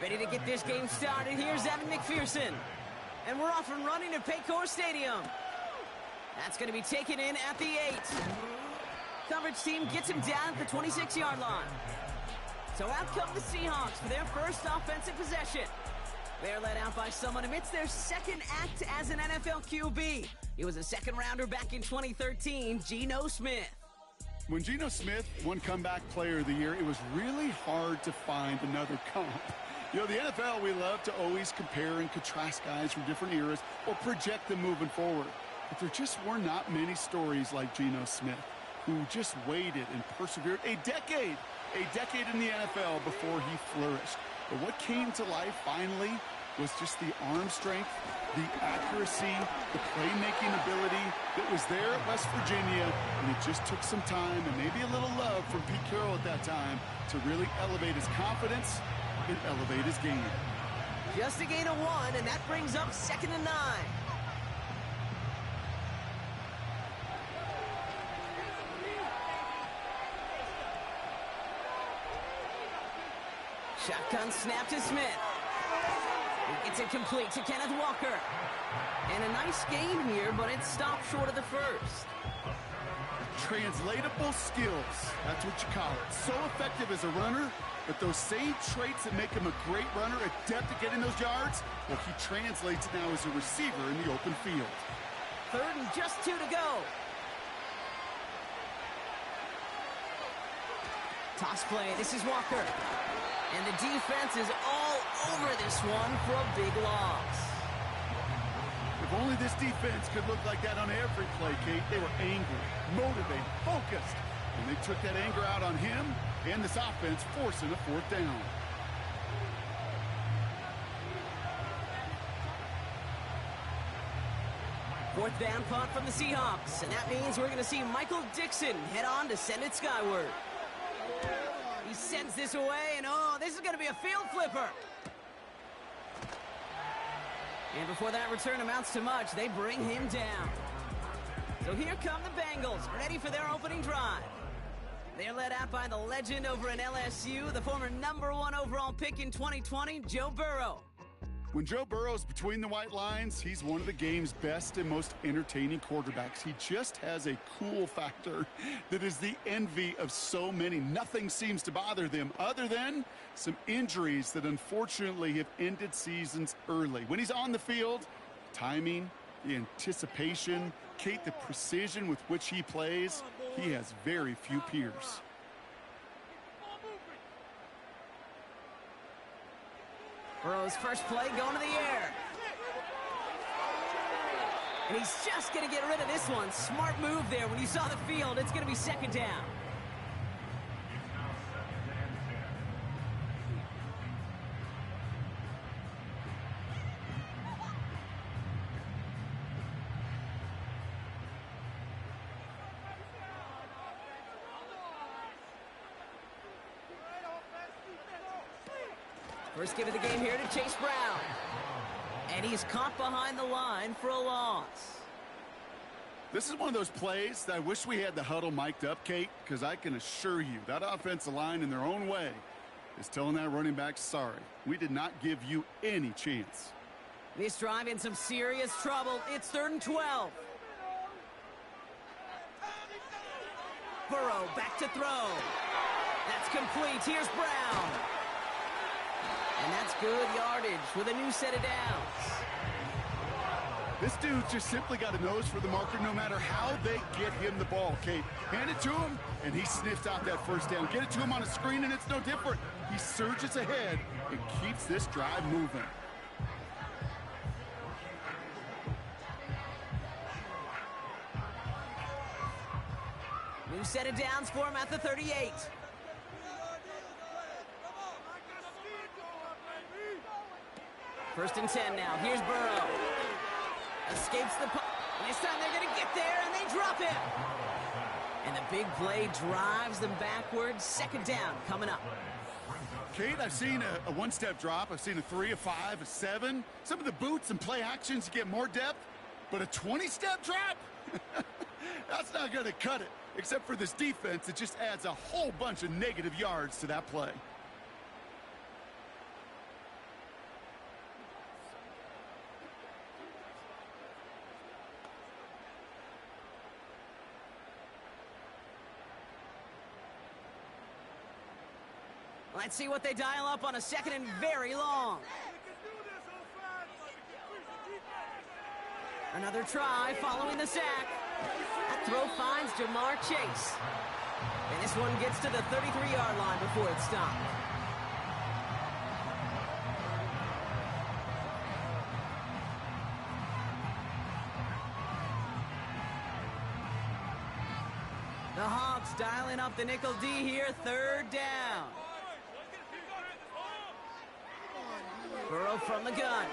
Ready to get this game started. Here's Evan McPherson. And we're off and running at Paycor Stadium. That's going to be taken in at the 8. Coverage team gets him down at the 26-yard line. So out come the Seahawks for their first offensive possession. They're led out by someone amidst their second act as an NFL QB. He was a second-rounder back in 2013, Geno Smith. When Geno Smith won Comeback Player of the Year, it was really hard to find another comp. You know, the NFL, we love to always compare and contrast guys from different eras or project them moving forward. But there just were not many stories like Geno Smith, who just waited and persevered a decade in the NFL before he flourished. But what came to life finally was just the arm strength, the accuracy, the playmaking ability that was there at West Virginia, and it just took some time and maybe a little love from Pete Carroll at that time to really elevate his confidence and elevate his game. Just a gain of 1, and that brings up 2nd and 9. Shotgun snap to Smith. He gets it complete to Kenneth Walker. And a nice game here, but it stopped short of the first. Translatable skills, that's what you call it. So effective as a runner, but those same traits that make him a great runner, adept at getting those yards, well, he translates now as a receiver in the open field. 3rd and just 2 to go. Toss play, this is Walker. And the defense is all over this one for a big loss. If only this defense could look like that on every play, Kate. They were angry, motivated, focused. And they took that anger out on him and this offense, forcing a 4th down. Fourth down punt from the Seahawks. And that means we're going to see Michael Dixon head on to send it skyward. He sends this away, and oh, this is going to be a field flipper. And before that return amounts to much, they bring him down. So here come the Bengals, ready for their opening drive. They're led out by the legend over in LSU, the former #1 overall pick in 2020, Joe Burrow. When Joe Burrow's between the white lines, he's one of the game's best and most entertaining quarterbacks. He just has a cool factor that is the envy of so many. Nothing seems to bother them other than some injuries that unfortunately have ended seasons early. When he's on the field, timing, the anticipation, Kate, the precision with which he plays, he has very few peers. Burrow's first play going to the air. And he's just going to get rid of this one. Smart move there. When you saw the field, it's going to be 2nd down. First give of the game here to Chase Brown. And he's caught behind the line for a loss. This is one of those plays that I wish we had the huddle mic'd up, Kate, because I can assure you that offensive line in their own way is telling that running back, sorry, we did not give you any chance. This drive in some serious trouble. It's 3rd and 12. Burrow back to throw. That's complete. Here's Brown. And that's good yardage with a new set of downs. This dude's just simply got a nose for the marker no matter how they get him the ball, Kate. Hand it to him, and he sniffs out that 1st down. Get it to him on a screen, and it's no different. He surges ahead and keeps this drive moving. New set of downs for him at the 38. First and 10 now. Here's Burrow. Escapes the punt. This time they're going to get there, and they drop him. And the big play drives them backwards. 2nd down coming up. Kate, I've seen a one-step drop. I've seen a 3, a 5, a 7. Some of the boots and play actions to get more depth. But a 20-step drop? That's not going to cut it. Except for this defense, it just adds a whole bunch of negative yards to that play. Let's see what they dial up on a second and very long. Another try following the sack. That throw finds Jamar Chase. And this one gets to the 33-yard line before it's stopped. The Hawks dialing up the nickel D here, third down. Burrow from the gun.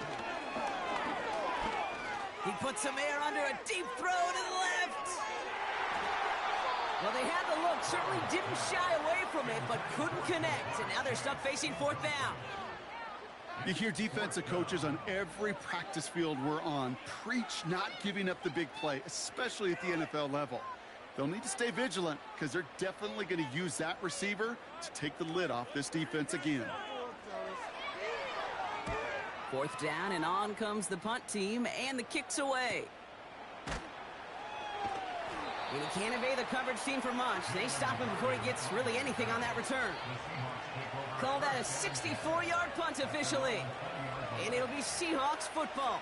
He puts some air under a deep throw to the left. Well, they had the look, certainly didn't shy away from it, but couldn't connect. And now they're stuck facing fourth down. You hear defensive coaches on every practice field we're on preach not giving up the big play, especially at the NFL level. They'll need to stay vigilant because they're definitely going to use that receiver to take the lid off this defense again. Fourth down, and on comes the punt team, and the kick's away. And he can't evade the coverage team for much. They stop him before he gets really anything on that return. Call that a 64-yard punt officially. And it'll be Seahawks football.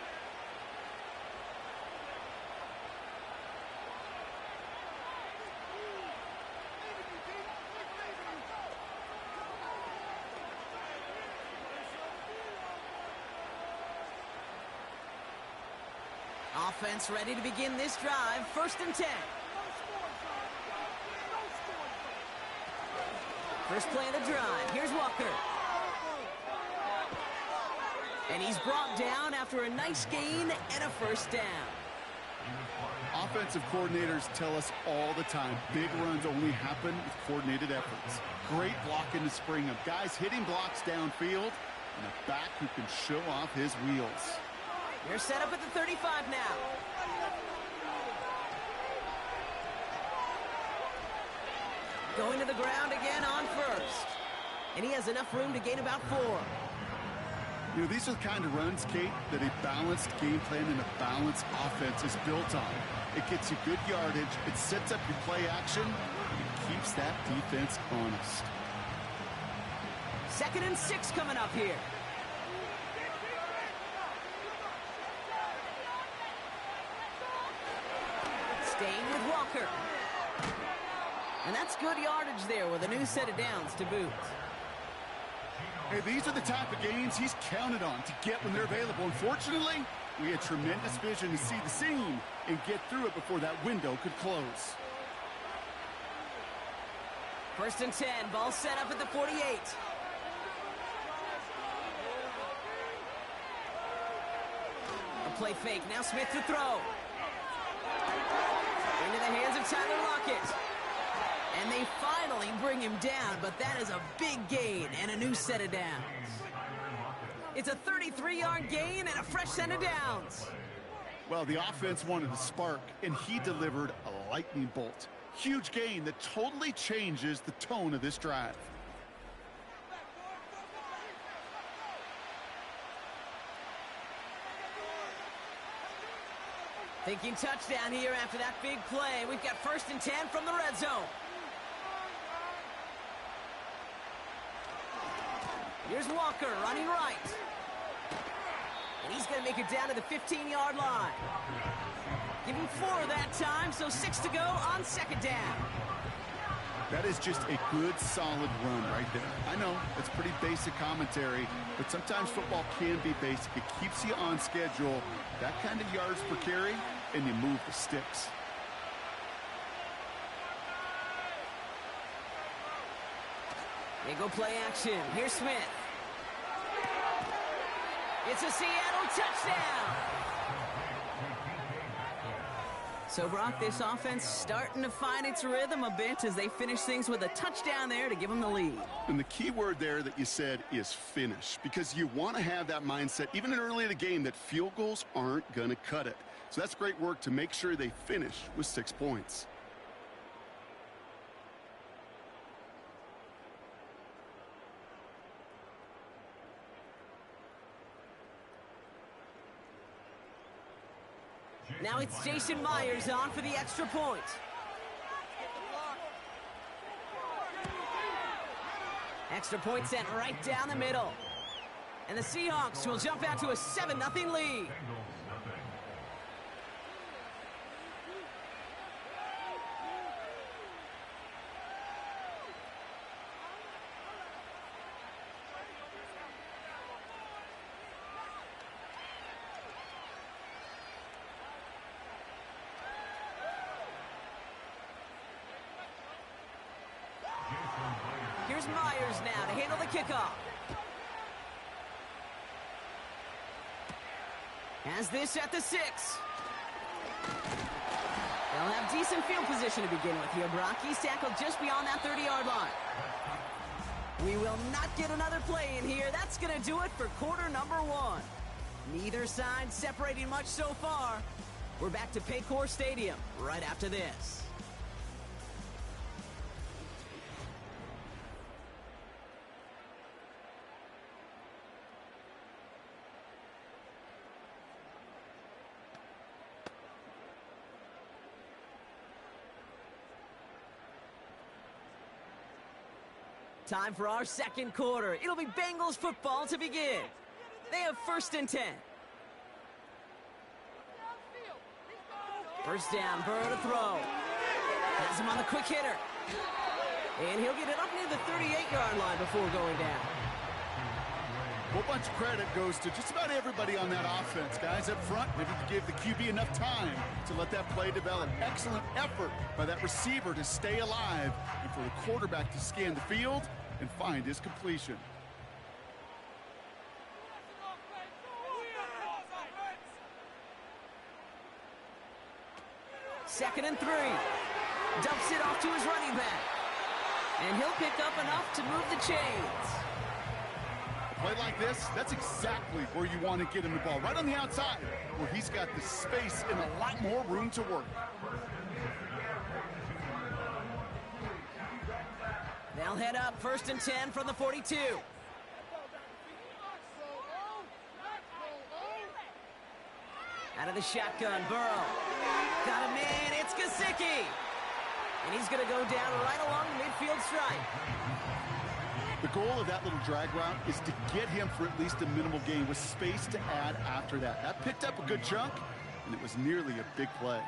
Offense ready to begin this drive. First and 10. First play of the drive. Here's Walker. And he's brought down after a nice gain and a first down. Offensive coordinators tell us all the time, big runs only happen with coordinated efforts. Great blocking to spring them. Guys hitting blocks downfield, and a back who can show off his wheels. They're set up at the 35 now. Going to the ground again on first. And he has enough room to gain about 4. You know, these are the kind of runs, Kate, that a balanced game plan and a balanced offense is built on. It gets you good yardage, it sets up your play action, it keeps that defense honest. 2nd and 6 coming up here. Staying with Walker. And that's good yardage there with a new set of downs to boot. Hey, these are the type of gains he's counted on to get when they're available. Unfortunately, we had tremendous vision to see the seam and get through it before that window could close. 1st and 10, ball set up at the 48. A play fake, now Smith to throw. Into the hands of Tyler Lockett. And they finally bring him down, but that is a big gain and a new set of downs. It's a 33-yard gain and a fresh set of downs. Well, the offense wanted a spark, and he delivered a lightning bolt. Huge gain that totally changes the tone of this drive. Thinking touchdown here after that big play. We've got 1st and 10 from the red zone. Here's Walker running right. And he's going to make it down to the 15-yard line. Give him 4 that time, so 6 to go on 2nd down. That is just a good, solid run right there. I know, it's pretty basic commentary, but sometimes football can be basic. It keeps you on schedule, that kind of yards per carry, and you move the sticks. They go play action. Here's Smith. It's a Seattle touchdown. So, Brock, this offense starting to find its rhythm a bit as they finish things with a touchdown there to give them the lead. And the key word there that you said is finish, because you want to have that mindset, even early in the game, that field goals aren't going to cut it. So that's great work to make sure they finish with 6 points. Now it's Jason Myers on for the extra point. Extra point sent right down the middle. And the Seahawks will jump out to a 7-0 lead. Here's Myers now to handle the kickoff. Has this at the 6. They'll have decent field position to begin with here. Brock, he's tackled just beyond that 30-yard line. We will not get another play in here. That's going to do it for quarter number 1. Neither side separating much so far. We're back to Paycor Stadium right after this. Time for our second quarter. It'll be Bengals football to begin. They have 1st and 10. First down, Burrow to throw. Has him on the quick hitter. And he'll get it up near the 38-yard line before going down. A bunch of credit goes to just about everybody on that offense. Guys up front, maybe give the QB enough time to let that play develop. Excellent effort by that receiver to stay alive and for the quarterback to scan the field and find his completion. Second and 3. Dumps it off to his running back. And he'll pick up enough to move the chains. A play like this, that's exactly where you want to get him the ball. Right on the outside, where he's got the space and a lot more room to work. They'll head up 1st and 10 from the 42. Out of the shotgun, Burrow. Got a man, it's Gesicki. And he's going to go down right along the midfield stripe. The goal of that little drag route is to get him for at least a minimal gain with space to add after that. That picked up a good chunk, and it was nearly a big play.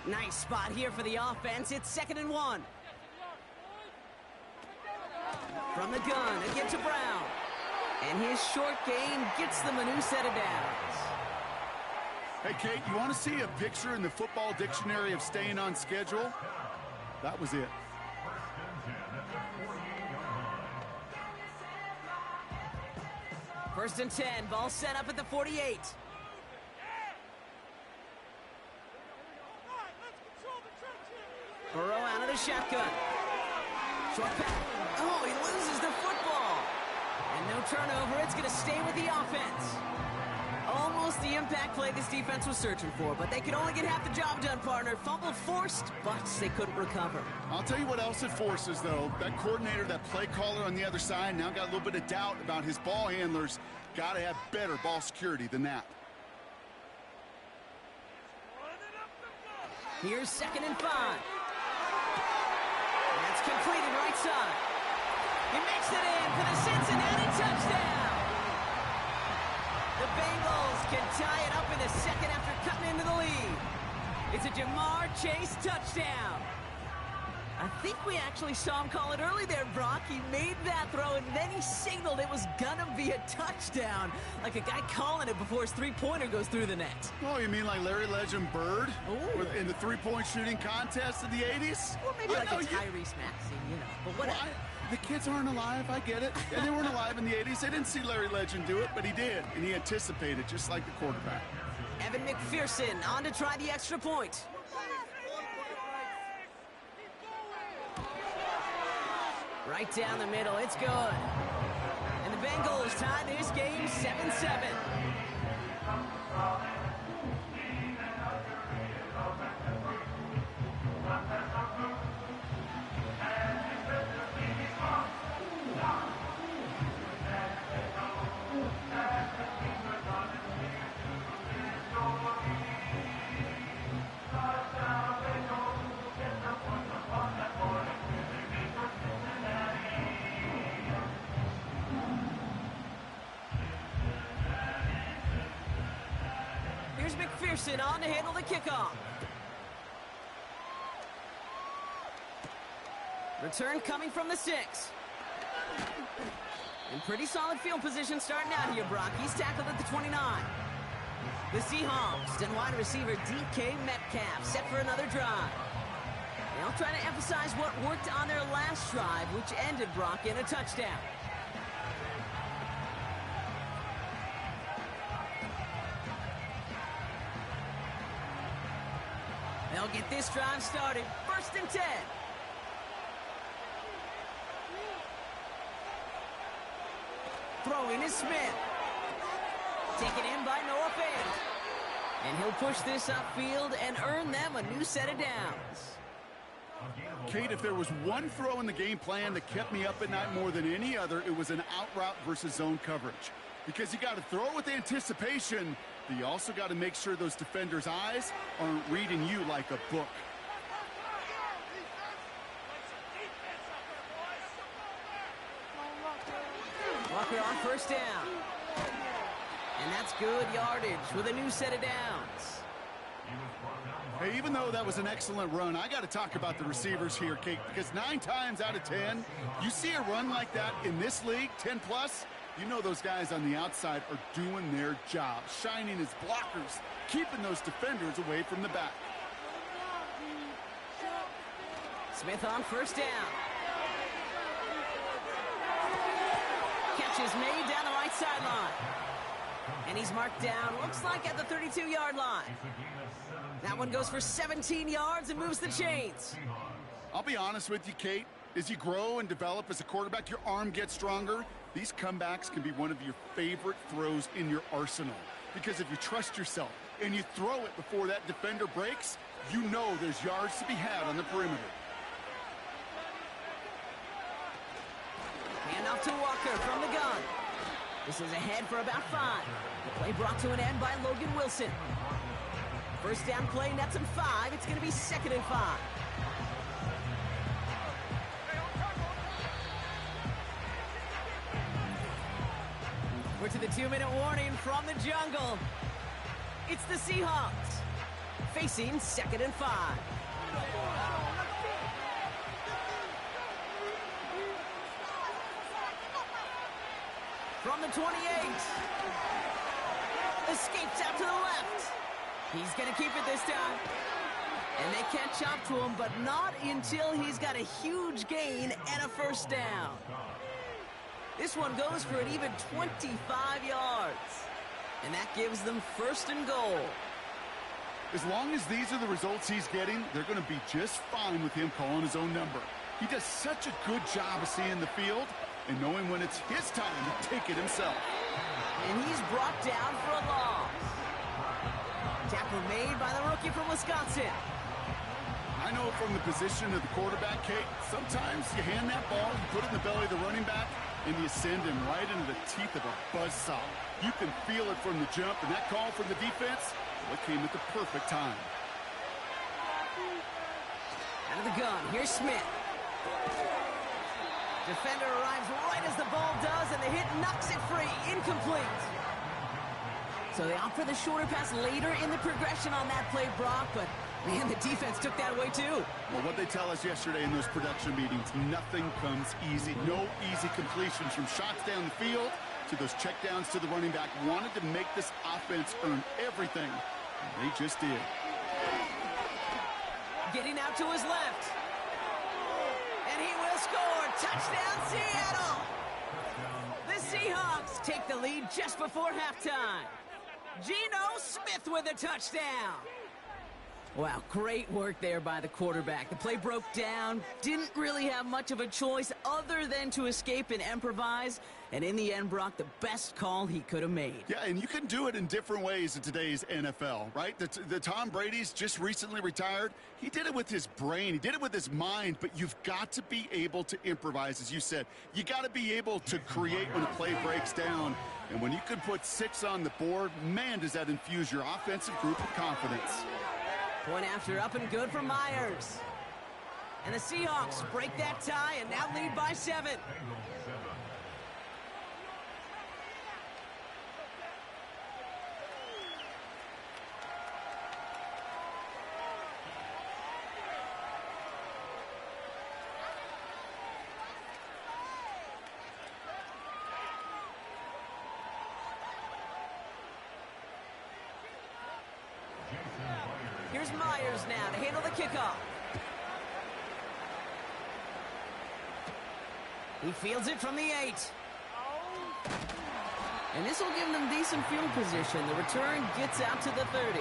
Nice spot here for the offense. It's 2nd and 1. From the gun, again to Brown. And his short game gets them a new set of downs. Hey, Kate, you want to see a picture in the football dictionary of staying on schedule? That was it. First and 10, ball set up at the 48. Burrow out of the shotgun. Short pass. Oh, he loses the football. And no turnover. It's going to stay with the offense. Almost the impact play this defense was searching for, but they could only get half the job done, partner. Fumble forced, but they couldn't recover. I'll tell you what else it forces, though. That coordinator, that play caller on the other side, now got a little bit of doubt about his ball handlers. Got to have better ball security than that. Here's 2nd and 5. That's completed right side. He makes it in for the Cincinnati touchdown. The Bengals can tie it up in the second after cutting into the lead. It's a Jamar Chase touchdown. I think we actually saw him call it early there, Brock. He made that throw, and then he signaled it was gonna be a touchdown. Like a guy calling it before his three-pointer goes through the net. Oh, you mean like Larry Legend Bird? Ooh. In the three-point shooting contest in the 80s? Or maybe like a Tyrese Maxey, you know. But whatever. Well, the kids aren't alive, I get it. And they weren't alive in the 80s. They didn't see Larry Legend do it, but he did. And he anticipated, just like the quarterback. Evan McPherson on to try the extra point. Right down the middle, it's good. And the Bengals tie this game 7-7. McPherson on to handle the kickoff. Return coming from the 6. In pretty solid field position starting out here, Brock. He's tackled at the 29. The Seahawks and wide receiver DK Metcalf set for another drive. They'll try to emphasize what worked on their last drive, which ended, Brock, in a touchdown. They'll get this drive started. 1st and 10. Throwing is Smith. Taken in by Noah Fant. And he'll push this upfield and earn them a new set of downs. Kate, if there was one throw in the game plan that kept me up at night more than any other, it was an out route versus zone coverage. Because you got to throw with anticipation, but you also got to make sure those defenders' eyes aren't reading you like a book. Walker on 1st down. And that's good yardage with a new set of downs. Hey, even though that was an excellent run, I got to talk about the receivers here, Kate, because 9 times out of 10, you see a run like that in this league, 10+, you know those guys on the outside are doing their job, shining as blockers, keeping those defenders away from the back. Smith on 1st down. Catch is made down the right sideline. And he's marked down, looks like at the 32-yard line. That one goes for 17 yards and moves the chains. I'll be honest with you, Kate. As you grow and develop as a quarterback, your arm gets stronger. These comebacks can be one of your favorite throws in your arsenal. Because if you trust yourself and you throw it before that defender breaks, you know there's yards to be had on the perimeter. Hand off to Walker from the gun. This is ahead for about 5. The play brought to an end by Logan Wilson. 1st down play nets him 5. It's going to be 2nd and 5. We're to the 2-minute warning from the jungle. It's the Seahawks facing 2nd and 5. From the 28. Escapes out to the left. He's going to keep it this time. And they catch up to him, but not until he's got a huge gain and a 1st down. This one goes for an even 25 yards. And that gives them 1st and goal. As long as these are the results he's getting, they're going to be just fine with him calling his own number. He does such a good job of seeing the field and knowing when it's his time to take it himself. And he's brought down for a loss. Tackle made by the rookie from Wisconsin. I know from the position of the quarterback, Kate, sometimes you hand that ball, you put it in the belly of the running back, and you send him right into the teeth of a buzzsaw. You can feel it from the jump, and that call from the defense, well, it came at the perfect time. Out of the gun, here's Smith. Defender arrives right as the ball does, and the hit knocks it free. Incomplete. So they opt for the shorter pass later in the progression on that play, Brock, but man, the defense took that away too. Well, what they tell us yesterday in those production meetings, nothing comes easy. No easy completions from shots down the field to those checkdowns to the running back. Wanted to make this offense earn everything, and they just did. Getting out to his left. And he will score. Touchdown, Seattle. The Seahawks take the lead just before halftime. Geno Smith with a touchdown. Wow, great work there by the quarterback. The play broke down, didn't really have much of a choice other than to escape and improvise. And in the end, Brock, the best call he could have made. Yeah, and you can do it in different ways in today's NFL, right? The Tom Brady's just recently retired. He did it with his brain. He did it with his mind, but you've got to be able to improvise, as you said. You got to be able to create when a play breaks down. And when you can put 6 on the board, man, does that infuse your offensive group with confidence. Point after up and good for Myers. And the Seahawks break that tie and now lead by 7. Here's Myers now to handle the kickoff. He fields it from the 8. And this will give them decent field position. The return gets out to the 30.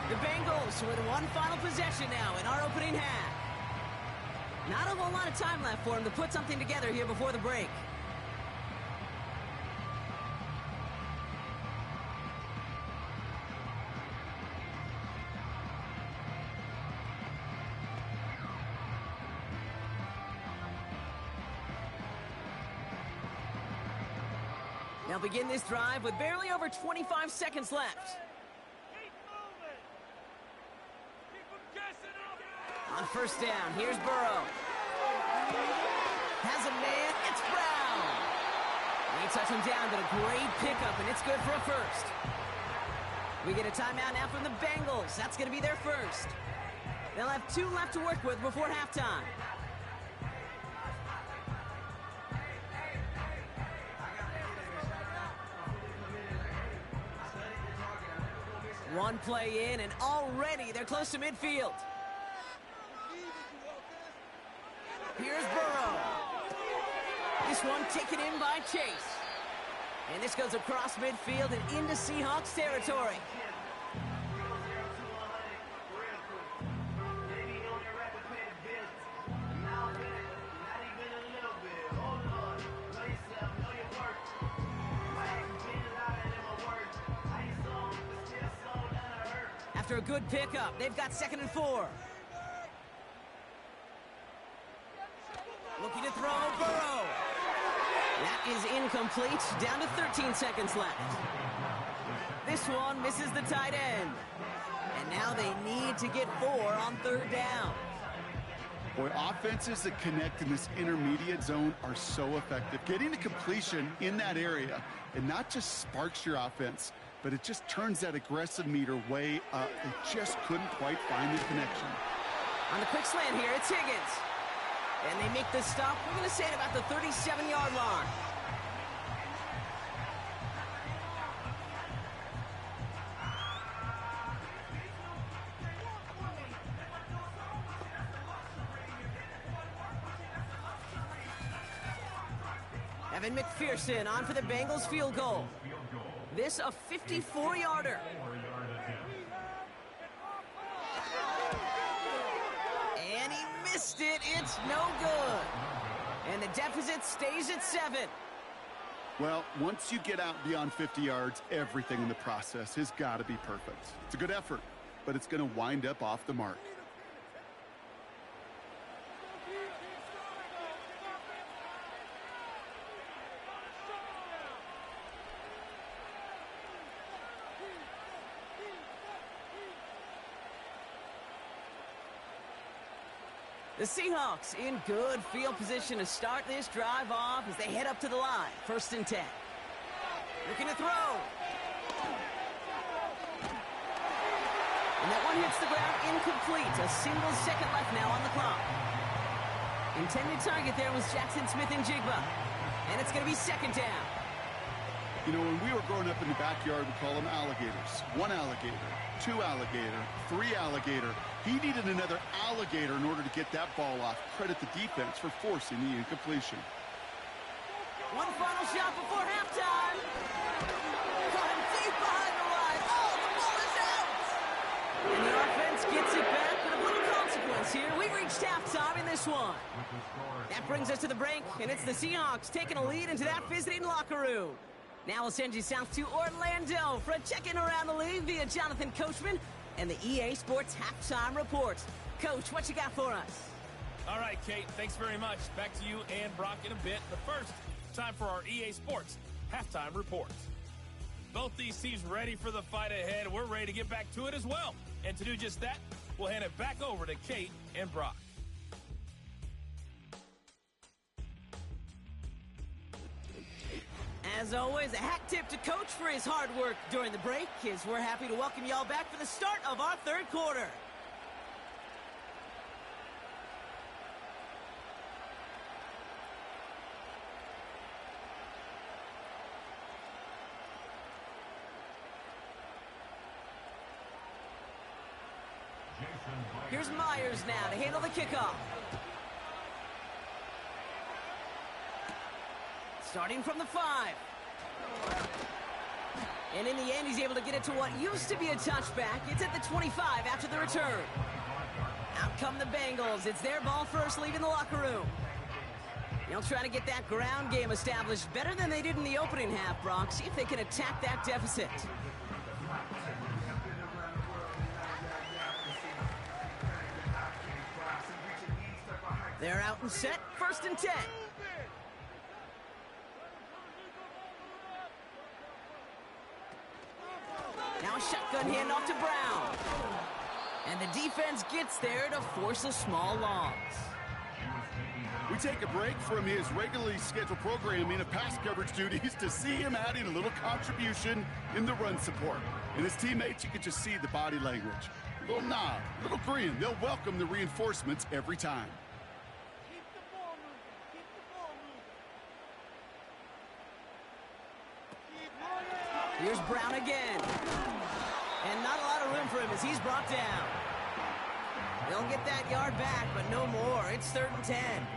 The Bengals with one final possession now in our opening half. Not a whole lot of time left for them to put something together here before the break. They'll begin this drive with barely over 25 seconds left. On first down, here's Burrow. Has a man, it's Brown. They touch him down, but a great pickup, and it's good for a first. We get a timeout now from the Bengals. That's going to be their first. They'll have 2 left to work with before halftime. One play in, and already they're close to midfield. Here's Burrow. This one taken in by Chase. And this goes across midfield and into Seahawks territory. After a good pickup, they've got 2nd and 4. Looking to throw, Burrow. That is incomplete, down to 13 seconds left. This one misses the tight end. And now they need to get 4 on 3rd down. Boy, offenses that connect in this intermediate zone are so effective. Getting the completion in that area, it not just sparks your offense, but it just turns that aggressive meter way up. They just couldn't quite find the connection. On the quick slant here, it's Higgins. And they make this stop, we're going to say at about the 37-yard line. Evan McPherson on for the Bengals field goal. This a 54-yarder. And he missed it. It's no good. And the deficit stays at 7. Well, once you get out beyond 50 yards, everything in the process has got to be perfect. It's a good effort, but it's going to wind up off the mark. The Seahawks in good field position to start this drive off as they head up to the line. 1st and 10. Looking to throw. And that one hits the ground incomplete. A single second left now on the clock. Intended target there was Jackson Smith and Jigba. And it's going to be 2nd down. You know, when we were growing up in the backyard, we call them alligators. 1 alligator, 2 alligator, 3 alligator. He needed another alligator in order to get that ball off. Credit the defense for forcing the incompletion. One final shot before halftime. Caught him deep behind the line. Oh, the ball is out! And the offense gets it back with a little consequence here. We reached halftime in this one. That brings us to the break, and it's the Seahawks taking a lead into that visiting locker room. Now we'll send you south to Orlando for a check-in around the league via Jonathan Coachman and the EA Sports Halftime Report. Coach, what you got for us? All right, Kate, thanks very much. Back to you and Brock in a bit. But first, time for our EA Sports Halftime Report. Both these teams ready for the fight ahead. We're ready to get back to it as well. And to do just that, we'll hand it back over to Kate and Brock. As always, a hat tip to Coach for his hard work during the break, as we're happy to welcome y'all back for the start of our 3rd quarter. Here's Myers now to handle the kickoff. Starting from the 5. And in the end, he's able to get it to what used to be a touchback. It's at the 25 after the return. Out come the Bengals. It's their ball first, leaving the locker room. They'll try to get that ground game established better than they did in the opening half, Brock. See if they can attack that deficit. They're out and set. 1st and 10. Now a shotgun handoff to Brown. And the defense gets there to force a small loss. We take a break from his regularly scheduled programming of pass coverage duties to see him adding a little contribution in the run support. And his teammates, you can just see the body language. A little nod, a little grin. They'll welcome the reinforcements every time. Here's Brown again. And not a lot of room for him as he's brought down. They'll get that yard back, but no more. It's 3rd and 10.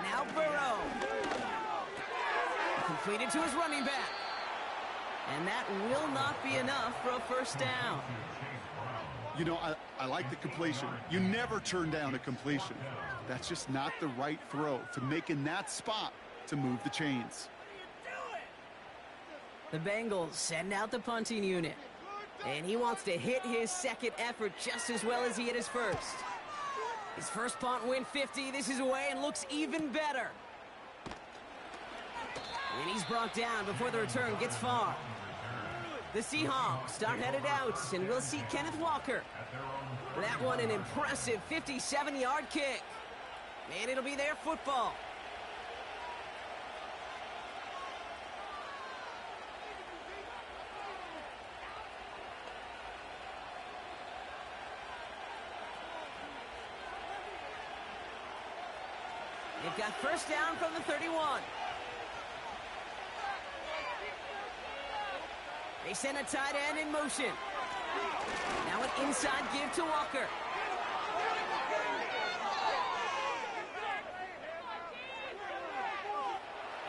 Now Burrow. Completed to his running back. And that will not be enough for a 1st down. You know, I like the completion. You never turn down a completion. That's just not the right throw to make in that spot to move the chains. The Bengals send out the punting unit. And he wants to hit his 2nd effort just as well as he hit his 1st. His 1st punt went 50. This is away and looks even better. And he's brought down before the return gets far. The Seahawks start headed out, and we'll see Kenneth Walker. That one an impressive 57-yard kick. And it'll be their football. They've got 1st down from the 31. They send a tight end in motion. Now an inside give to Walker.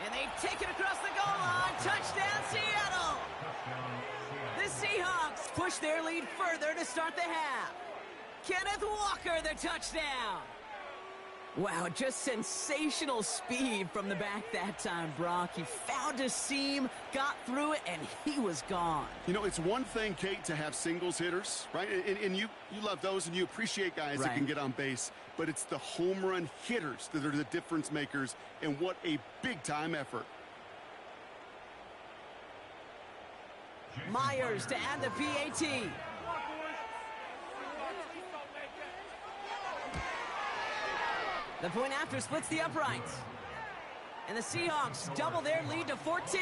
And they take it across the goal line. Touchdown, Seattle! The Seahawks push their lead further to start the half. Kenneth Walker, the touchdown! Wow, just sensational speed from the back that time, Brock. He found a seam, got through it, and he was gone. You know, it's one thing, Kate, to have singles hitters, right? And you love those, and you appreciate guys that can get on base. But it's the home run hitters that are the difference makers, and what a big-time effort. Myers to add the PAT. The point after splits the uprights. And the Seahawks double their lead to 14.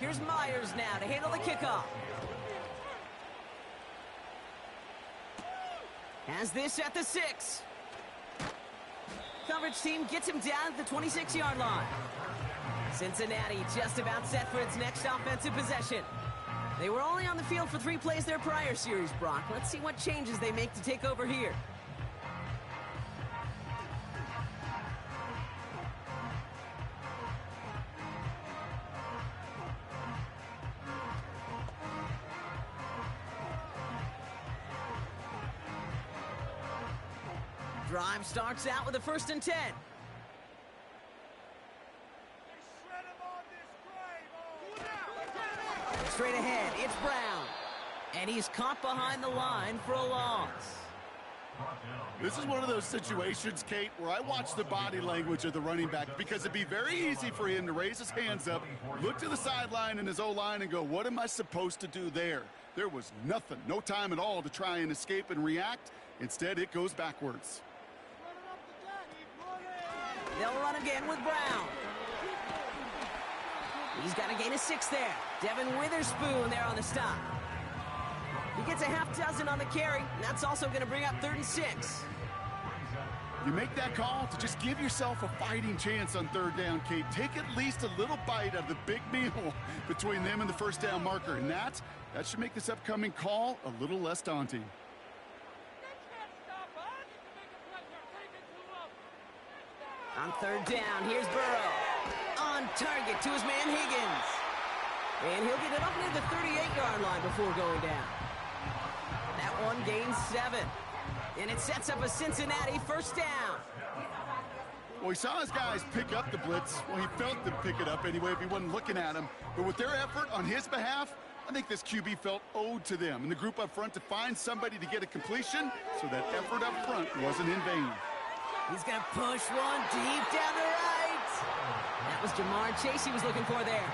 Here's Myers now to handle the kickoff. Has this at the 6. Coverage team gets him down at the 26-yard line. Cincinnati just about set for its next offensive possession. They were only on the field for 3 plays their prior series, Brock. Let's see what changes they make to take over here. Drive starts out with a 1st and 10. Straight ahead, it's Brown. And he's caught behind the line for a loss. This is one of those situations, Kate, where I watch the body language of the running back because it'd be very easy for him to raise his hands up, look to the sideline in his O-line and go, what am I supposed to do there? There was nothing, no time at all to try and escape and react. Instead, it goes backwards. They'll run again with Brown. He's got to gain a 6 there. Devin Witherspoon there on the stop. He gets a half dozen on the carry, and that's also going to bring up 3rd and 6. You make that call to just give yourself a fighting chance on 3rd down, Kate. Take at least a little bite out of the big meal between them and the 1st down marker, and that should make this upcoming call a little less daunting. On 3rd down, here's Burrow. On target to his man Higgins. And he'll get it up near the 38-yard line before going down. That one gains 7. And it sets up a Cincinnati 1st down. Well, he saw his guys pick up the blitz. Well, he felt them pick it up anyway if he wasn't looking at him. But with their effort on his behalf, I think this QB felt owed to them and the group up front to find somebody to get a completion, so that effort up front wasn't in vain. He's going to push one deep down the right. That was Jamar Chase he was looking for there.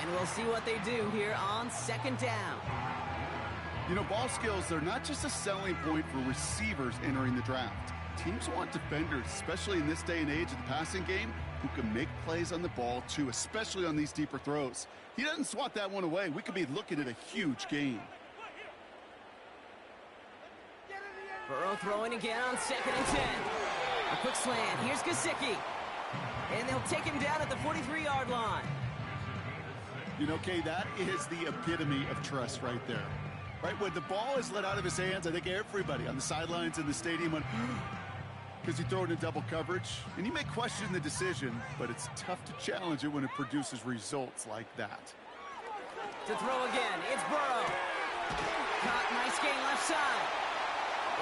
And we'll see what they do here on 2nd down. You know, ball skills, they're not just a selling point for receivers entering the draft. Teams want defenders, especially in this day and age of the passing game, who can make plays on the ball too, especially on these deeper throws. He doesn't swat that one away. We could be looking at a huge gain. Burrow throwing again on 2nd and 10. A quick slant. Here's Gesicki. And they'll take him down at the 43-yard line. You know, Kay, that is the epitome of trust right there. Right, when the ball is let out of his hands, I think everybody on the sidelines in the stadium went, because he threw it in double coverage. And you may question the decision, but it's tough to challenge it when it produces results like that. To throw again, it's Burrow. Caught, nice gain left side.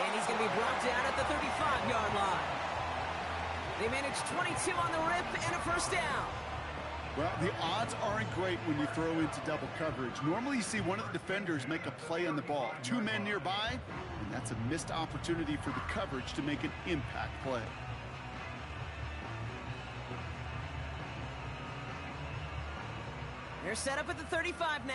And he's going to be brought down at the 35-yard line. They managed 22 on the rip and a 1st down. Well, the odds aren't great when you throw into double coverage. Normally you see one of the defenders make a play on the ball. 2 men nearby, and that's a missed opportunity for the coverage to make an impact play. They're set up at the 35 now.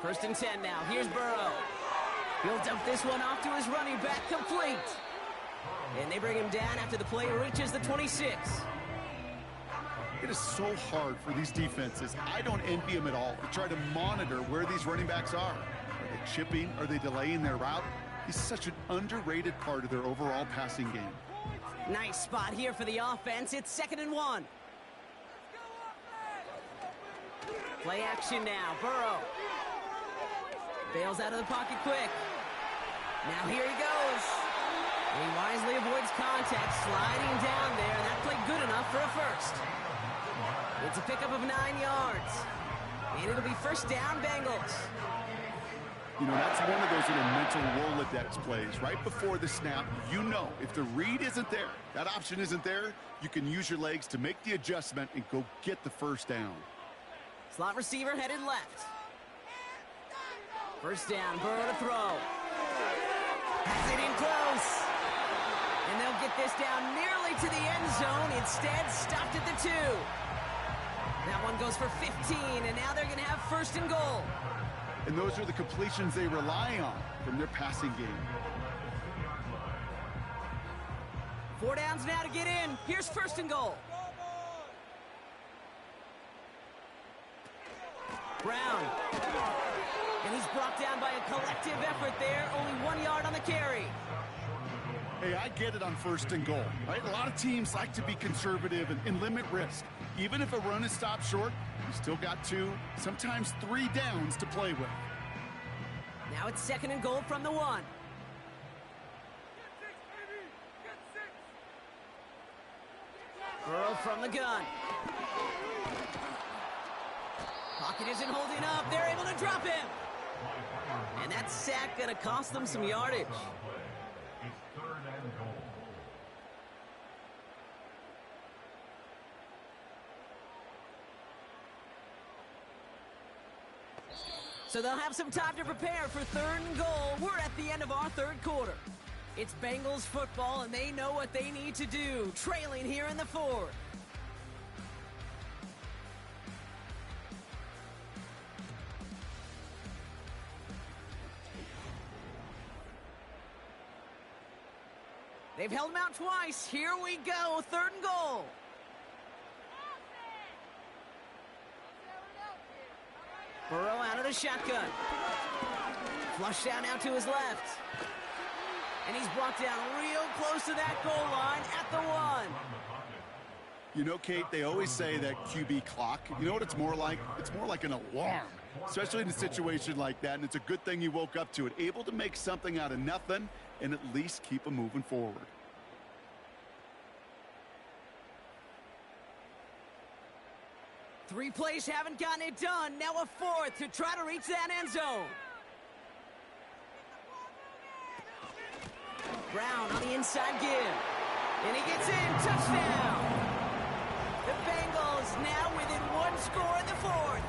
First and 10 now. Here's Burrow. He'll dump this one off to his running back, complete. And they bring him down after the play reaches the 26. It is so hard for these defenses. I don't envy them at all to try to monitor where these running backs are. Are they chipping? Are they delaying their route? He's such an underrated part of their overall passing game. Nice spot here for the offense. It's 2nd and 1. Play action now. Burrow bails out of the pocket quick. Now here he goes. He wisely avoids contact, sliding down there, and that played good enough for a 1st. It's a pickup of 9 yards. And it'll be 1st down, Bengals. You know, that's one of those little mental Rolodex plays. Right before the snap, you know if the read isn't there, that option isn't there, you can use your legs to make the adjustment and go get the 1st down. Slot receiver headed left. 1st down, Burrow to throw. Has it in close. And they'll get this down nearly to the end zone. Instead, stopped at the 2. That one goes for 15, and now they're going to have 1st and goal. And those are the completions they rely on from their passing game. 4 downs now to get in. Here's 1st and goal. Brown. And he's brought down by a collective effort there. Only 1 yard on the carry. Hey, I get it on 1st and goal, right? A lot of teams like to be conservative and limit risk. Even if a run is stopped short, you still got 2, sometimes 3 downs to play with. Now it's 2nd and goal from the 1. Burrow from the gun. Pocket isn't holding up. They're able to drop him. And that sack going to cost them some yardage. So they'll have some time to prepare for 3rd and goal. We're at the end of our 3rd quarter. It's Bengals football, and they know what they need to do, trailing here in the 4th. They've held him out twice. Here we go, 3rd and goal. Burrow out of the shotgun. Flush down out to his left. And he's brought down real close to that goal line at the 1. You know, Kate, they always say that QB clock. You know what it's more like? It's more like an alarm, especially in a situation like that. And it's a good thing you woke up to it, able to make something out of nothing and at least keep them moving forward. Three plays haven't gotten it done. Now a 4th to try to reach that end zone. Brown on the inside give. And he gets in. Touchdown. The Bengals now within 1 score in the 4th.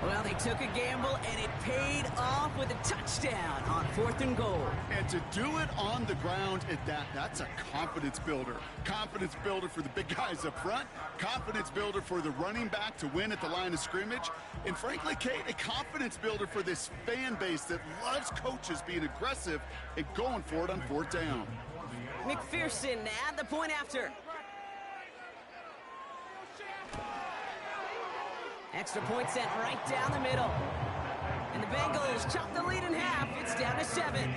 Well, they took a gamble, and it paid off with a touchdown on 4th and goal. And to do it on the ground at that's a confidence builder. Confidence builder for the big guys up front. Confidence builder for the running back to win at the line of scrimmage. And frankly, Kate, a confidence builder for this fan base that loves coaches being aggressive and going for it on 4th down. McPherson at the point after. Extra point sent right down the middle. And the Bengals chop the lead in half. It's down to 7.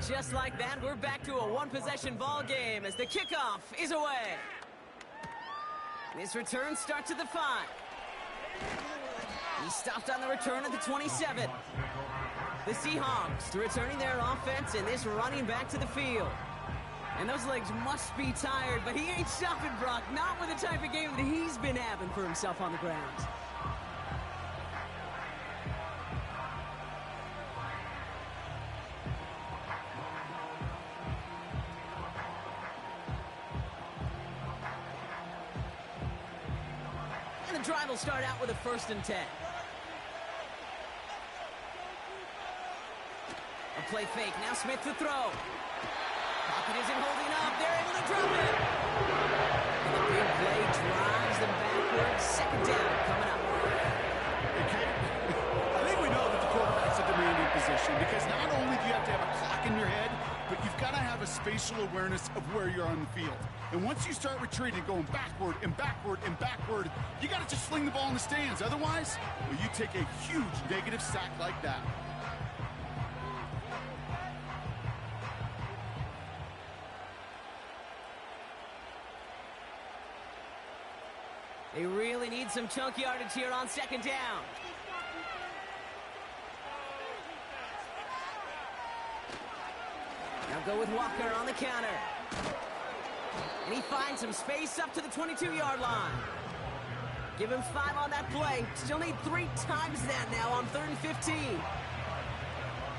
Just like that, we're back to a 1-possession ball game as the kickoff is away. This return starts at the 5. He stopped on the return at the 27. The Seahawks returning their offense and this running back to the field. And those legs must be tired, but he ain't stopping, Brock. Not with the type of game that he's been having for himself on the ground. The drive will start out with a 1st and 10. A play fake. Now Smith to throw. Pocket isn't holding up. They're able to drop it. And the big play drives them backwards. 2nd down coming up. Okay. I think we know that the quarterback's a demanding position because not only do you have to have a clock in your head, but you've got to have a spatial awareness of where you're on the field. And once you start retreating, going backward and backward and backward, you got to just fling the ball in the stands. Otherwise, well, you take a huge negative sack like that. They really need some chunk yardage here on 2nd down. Now go with Walker on the counter. And he finds some space up to the 22-yard line. Give him 5 on that play. Still need 3 times that now on 3rd and 15.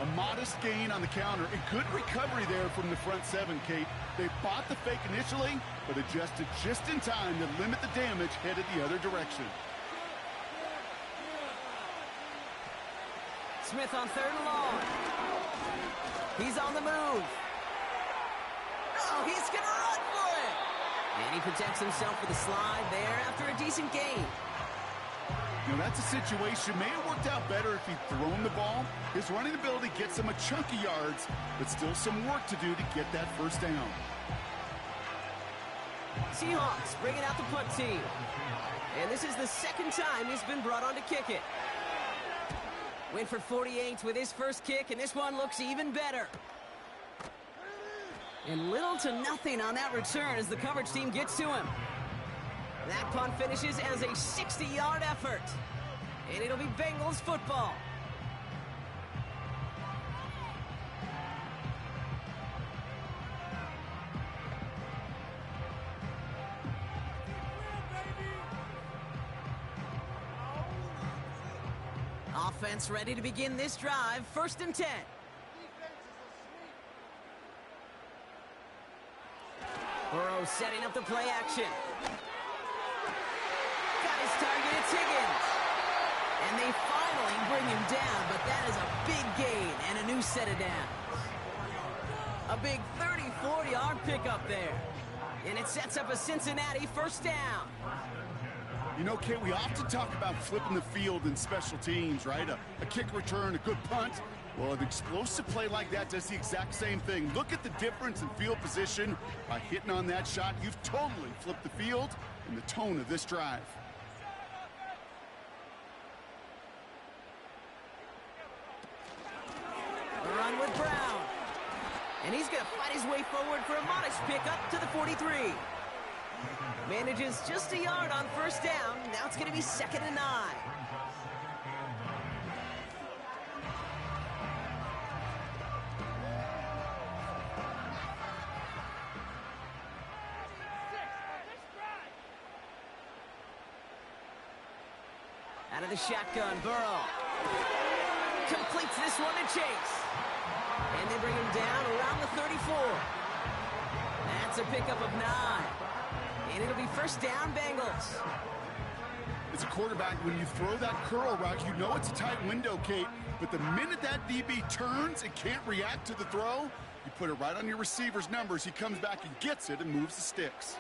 A modest gain on the counter. A good recovery there from the front 7, Kate. They bought the fake initially, but adjusted just in time to limit the damage headed the other direction. Smith on 3rd and long. He's on the move. Oh, he's going to run for it. And he protects himself with a slide there after a decent gain. You know, that's a situation. May have worked out better if he'd thrown the ball. His running ability gets him a chunk of yards, but still some work to do to get that 1st down. Seahawks bringing out the punt team. And this is the 2nd time he's been brought on to kick it. Went for 48 with his first kick, and this one looks even better. And little to nothing on that return as the coverage team gets to him. That punt finishes as a 60-yard effort. And it'll be Bengals football. offense ready to begin this drive. 1st and 10. Burrow setting up the play action. Got his target, it's Higgins. And they finally bring him down, but that is a big gain and a new set of downs. A big 34-yard pickup there. And it sets up a Cincinnati 1st down. You know, Kate, we often talk about flipping the field in special teams, right? A kick return, a good punt. Well, an explosive play like that does the exact same thing. Look at the difference in field position. By hitting on that shot, you've totally flipped the field and the tone of this drive. A run with Brown. And he's going to fight his way forward for a modest pickup to the 43. Manages just a yard on 1st down. Now it's going to be 2nd and 9. Out of the shotgun, Burrow completes this one to Chase. And they bring him down around the 34. That's a pickup of 9. And it'll be 1st down, Bengals. As a quarterback, when you throw that curl route, you know it's a tight window, Kate. But the minute that DB turns and can't react to the throw, you put it right on your receiver's numbers. He comes back and gets it and moves the sticks.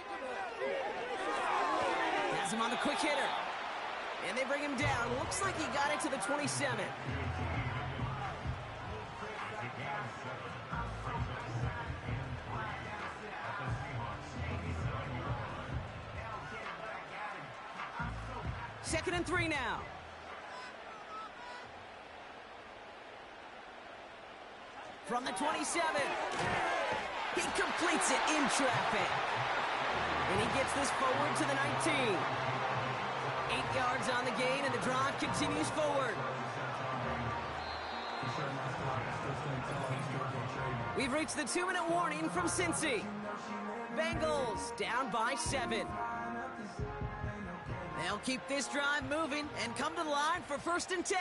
Has him on the quick hitter. And they bring him down. Looks like he got it to the 27. Second and 3 now. From the 27. He completes it in traffic. And he gets this forward to the 19. 8 yards on the gain, and the drive continues forward. We've reached the 2-minute warning from Cincy. Bengals down by 7. They'll keep this drive moving and come to the line for 1st and 10.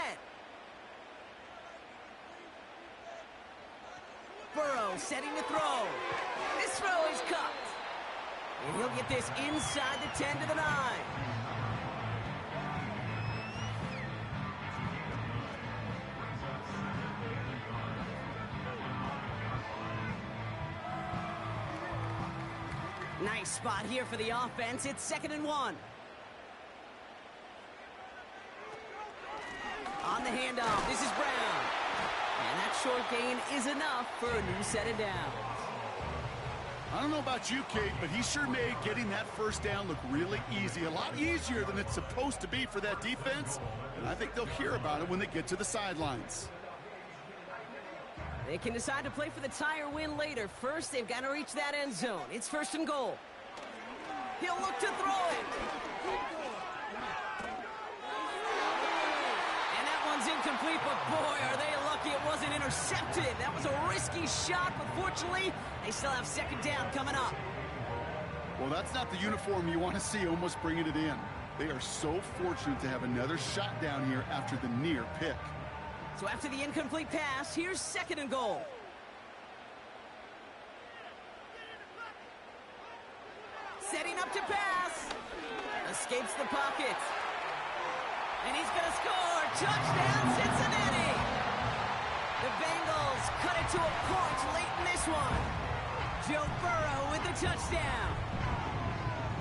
Burrow setting to throw. This throw is cut. And he'll get this inside the 10 to the 9. Nice spot here for the offense. It's 2nd and 1. On the handoff, this is Brown. And that short gain is enough for a new set of downs. I don't know about you, Kate, but he sure made getting that 1st down look really easy. A lot easier than it's supposed to be for that defense. And I think they'll hear about it when they get to the sidelines. They can decide to play for the tie or win later. First, they've got to reach that end zone. It's 1st and goal. He'll look to throw it. And that one's incomplete, but boy, are they lucky it wasn't intercepted. That was a risky shot, but fortunately, they still have 2nd down coming up. Well, that's not the uniform you want to see almost bringing it in. They are so fortunate to have another shot down here after the near pick. So after the incomplete pass, here's 2nd and goal. Setting up to pass. Escapes the pocket. And he's going to score. Touchdown, Cincinnati. The Bengals cut it to a point late in this one. Joe Burrow with the touchdown.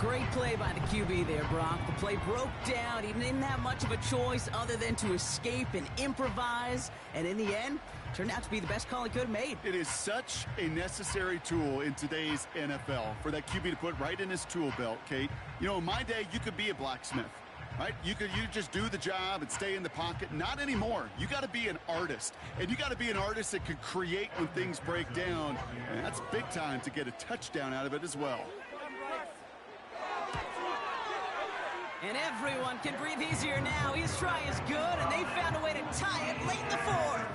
Great play by the QB there, Brock. The play broke down. He didn't have much of a choice other than to escape and improvise. And in the end, turned out to be the best call he could have made. It is such a necessary tool in today's NFL for that QB to put right in his tool belt, Kate. You know, in my day, you could be a blacksmith, right? You just do the job and stay in the pocket. Not anymore. You got to be an artist. And you got to be an artist that could create when things break down. And that's big time to get a touchdown out of it as well. And everyone can breathe easier now. His try is good, and they found a way to tie it late in the 4th.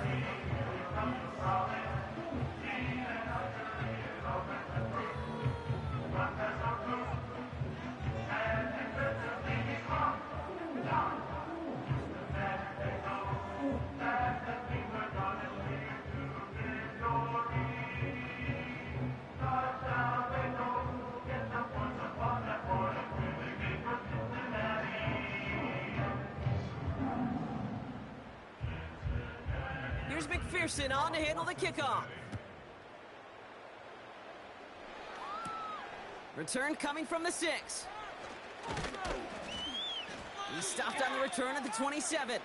Here's McPherson on to handle the kickoff. Return coming from the 6. He's stopped on the return at the 27.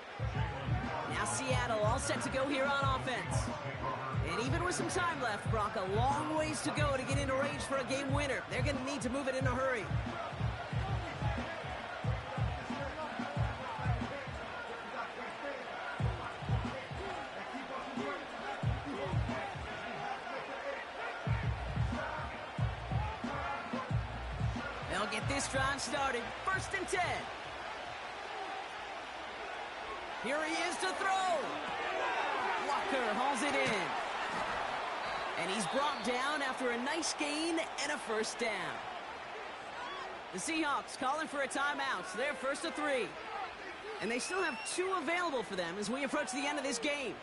Now Seattle all set to go here on offense. And even with some time left, Brock, a long ways to go to get into range for a game winner. They're going to need to move it in a hurry. They'll get this drive started. 1st and 10. Here he is to throw. Walker hauls it in. And he's brought down after a nice gain and a 1st down. The Seahawks calling for a timeout. So they're 1st to 3. And they still have 2 available for them as we approach the end of this game.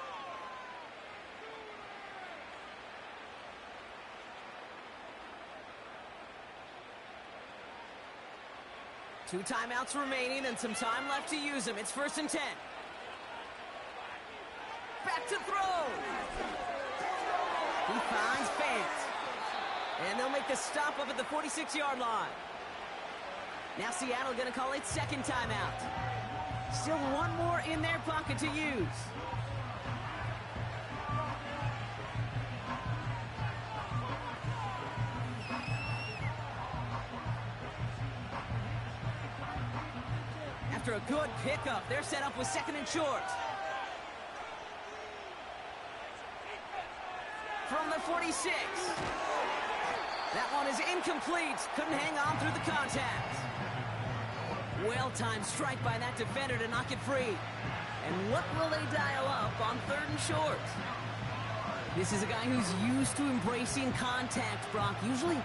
Two timeouts remaining and some time left to use them. It's 1st and 10. Back to throw. He finds Fant. And they'll make the stop up at the 46-yard line. Now Seattle going to call it 2nd timeout. Still one more in their pocket to use. After a good pickup, they're set up with 2nd and short. From the 46. That one is incomplete. Couldn't hang on through the contact. Well-timed strike by that defender to knock it free. And what will they dial up on 3rd and short? This is a guy who's used to embracing contact, Brock. Usually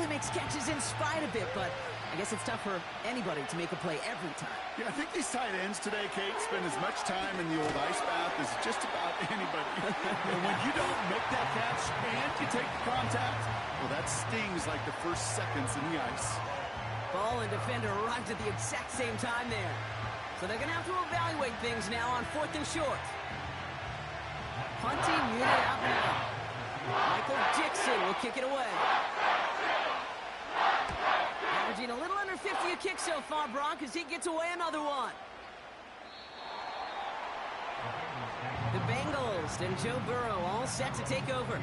makes catches in spite of it, but I guess it's tough for anybody to make a play every time. Yeah, I think these tight ends today, Kate, spend as much time in the old ice bath as just about anybody. And when you don't make that catch and you take the contact, well, that stings like the first seconds in the ice. Ball and defender arrived at the exact same time there. So they're going to have to evaluate things now on 4th and short. Punting unit out now. Michael Dixon will kick it away. Averaging a little under 50 a kick so far, Brock, as he gets away another one. The Bengals and Joe Burrow all set to take over.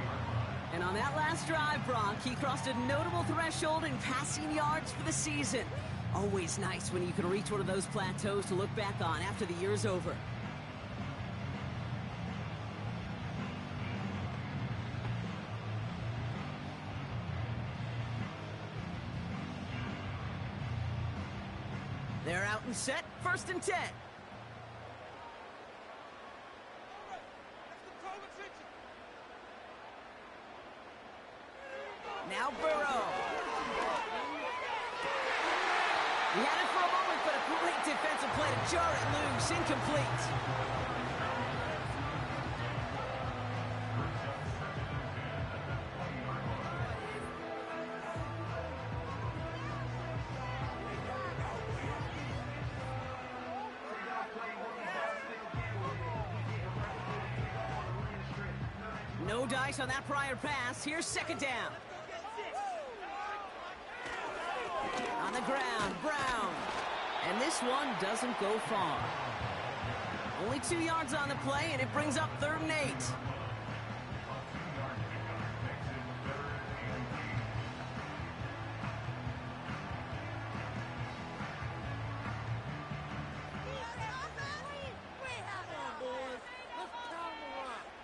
And on that last drive, Brock, he crossed a notable threshold in passing yards for the season. Always nice when you can reach one of those plateaus to look back on after the year's over. They're out and set, 1st and 10. Now Burrow. He had it for a moment, but a great defensive play to jar it loose. Incomplete. No dice on that prior pass. Here's 2nd down. On the ground, Brown. And this one doesn't go far. Only 2 yards on the play, and it brings up 3rd and 8.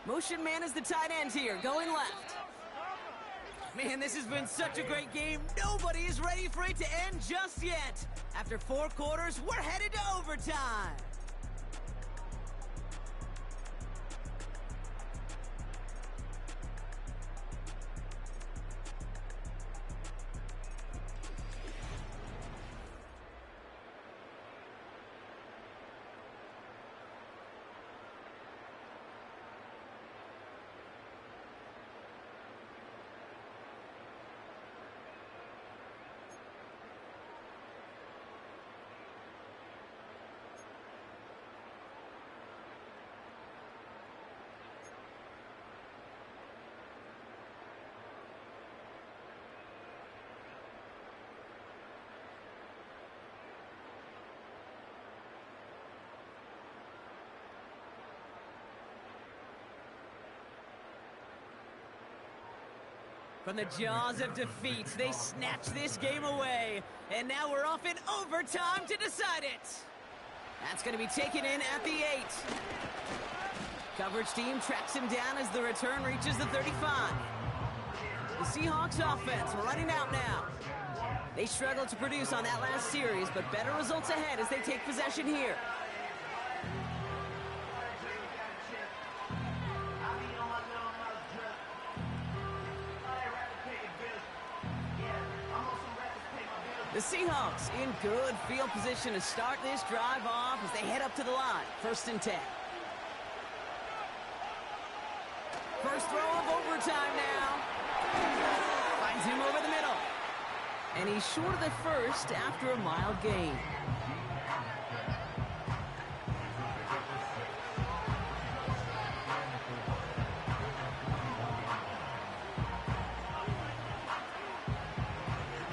Motion man is the tight end here, going left. Man, this has been such a great game. Nobody is ready for it to end just yet. After 4 quarters, we're headed to overtime. From the jaws of defeat, they snatch this game away. And now we're off in overtime to decide it. That's going to be taken in at the 8. Coverage team tracks him down as the return reaches the 35. The Seahawks offense running out now. They struggled to produce on that last series, but better results ahead as they take possession here. The Seahawks in good field position to start this drive off as they head up to the line. 1st and 10. First throw of overtime now. Finds him over the middle. And he's short of the first after a mild gain.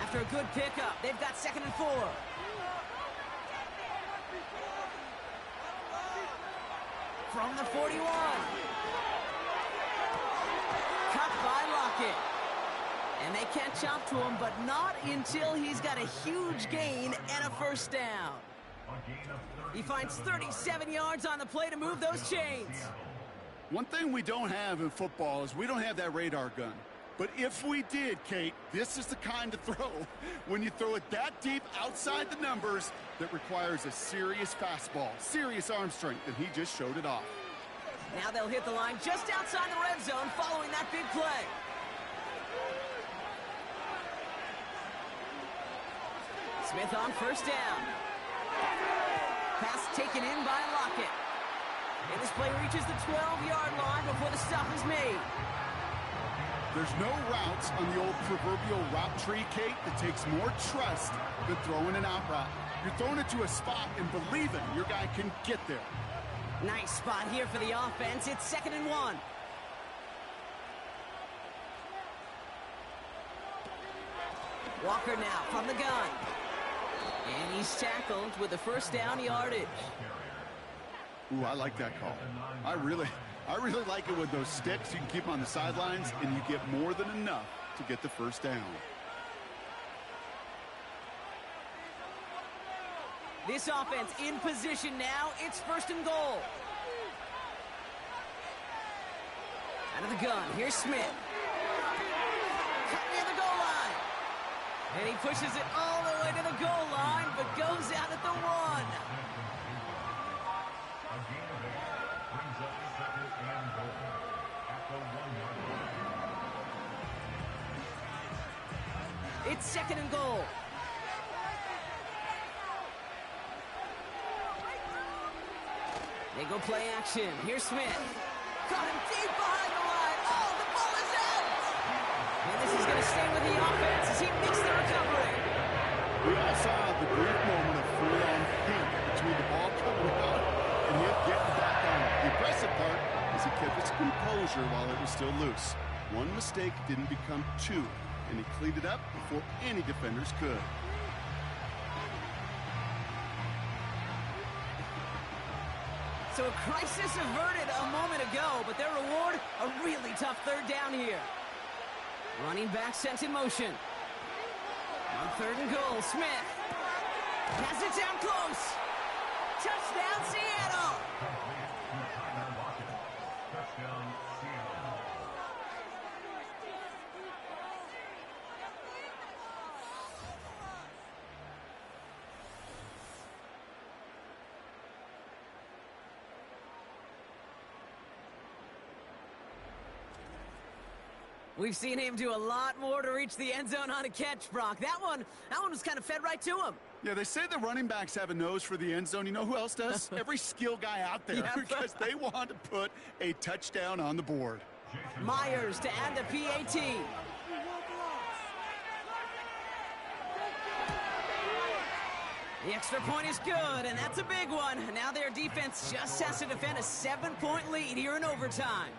After a good pickup, they've got 2nd and 4. From the 41. Cut by Lockett. And they catch up to him, but not until he's got a huge gain and a 1st down. He finds 37 yards on the play to move those chains. One thing we don't have in football is we don't have that radar gun. But if we did, Kate, this is the kind of throw, when you throw it that deep outside the numbers, that requires a serious fastball, serious arm strength, and he just showed it off. Now they'll hit the line just outside the red zone following that big play. Smith on 1st down. Pass taken in by Lockett. And this play reaches the 12-yard line before the stop is made. There's no routes on the old proverbial route tree, Kate, that takes more trust than throwing an out route. You're throwing it to a spot and believing your guy can get there. Nice spot here for the offense. It's 2nd and 1. Walker now from the gun. And he's tackled with the 1st down yardage. Ooh, I like that call. I really like it with those sticks. You can keep them on the sidelines, and you get more than enough to get the 1st down. This offense in position now. It's 1st and goal. Out of the gun, here's Smith. Cut near the goal line. And he pushes it all the way to the goal line, but goes out at the 1. It's 2nd and goal. They go play action. Here's Smith. Caught him deep behind the line. Oh, the ball is out! And this is going to stay with the offense as he makes the recovery. We all saw the brief moment of full-on pink between the ball coming out and him getting back on it. The impressive part is he kept his composure while it was still loose. One mistake didn't become 2, and he cleaned it up before any defenders could. So a crisis averted a moment ago, but their reward, a really tough 3rd down here. Running back sent in motion. On 3rd and goal, Smith has it down close. Touchdown, Seattle. We've seen him do a lot more to reach the end zone on a catch, Brock. That one was kind of fed right to him. Yeah, they say the running backs have a nose for the end zone. You know who else does? Every skill guy out there, because they want to put a touchdown on the board. Myers to add the PAT. The extra point is good, and that's a big one. Now their defense just has to defend a 7-point lead here in overtime.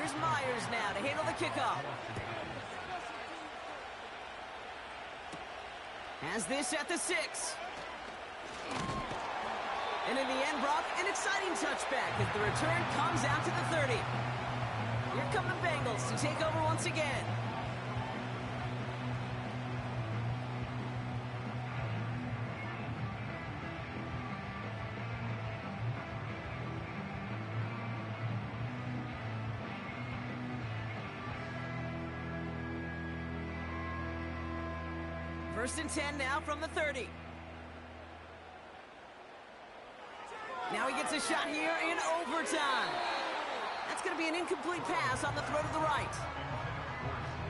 Here's Myers now to handle the kickoff. Has this at the 6. And in the end, Brock, an exciting touchback as the return comes out to the 30. Here come the Bengals to take over once again. First and 10 now from the 30. Now he gets a shot here in overtime. That's going to be an incomplete pass on the throw to the right.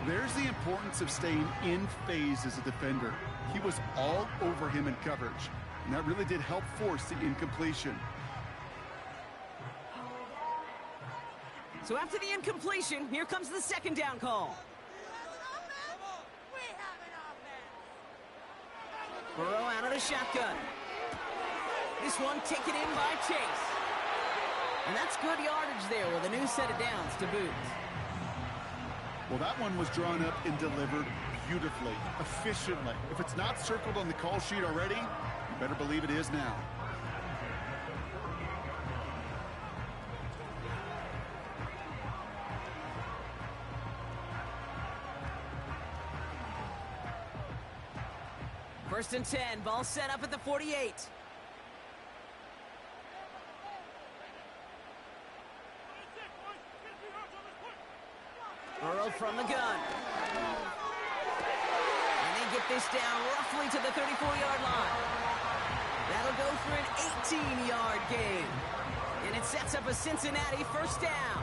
There's the importance of staying in phase as a defender. He was all over him in coverage, and that really did help force the incompletion. So after the incompletion, here comes the second down call. Burrow out of the shotgun. This one taken in by Chase. And that's good yardage there with a new set of downs to boot. Well, that one was drawn up and delivered beautifully, efficiently. If it's not circled on the call sheet already, you better believe it is now. First and 10, ball set up at the 48. Burrow from the gun. And they get this down roughly to the 34-yard line. That'll go for an 18-yard gain. And it sets up a Cincinnati first down.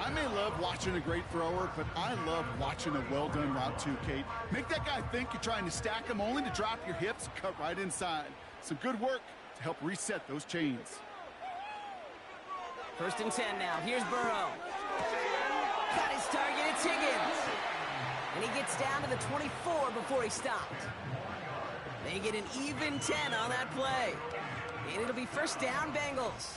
I may love watching a great thrower, but I love watching a well-done route too, Kate. Make that guy think you're trying to stack him only to drop your hips and cut right inside. Some good work to help reset those chains. First and 10 now. Here's Burrow. Got his target, it's Higgins. And he gets down to the 24 before he stopped. They get an even 10 on that play. And it'll be first down, Bengals.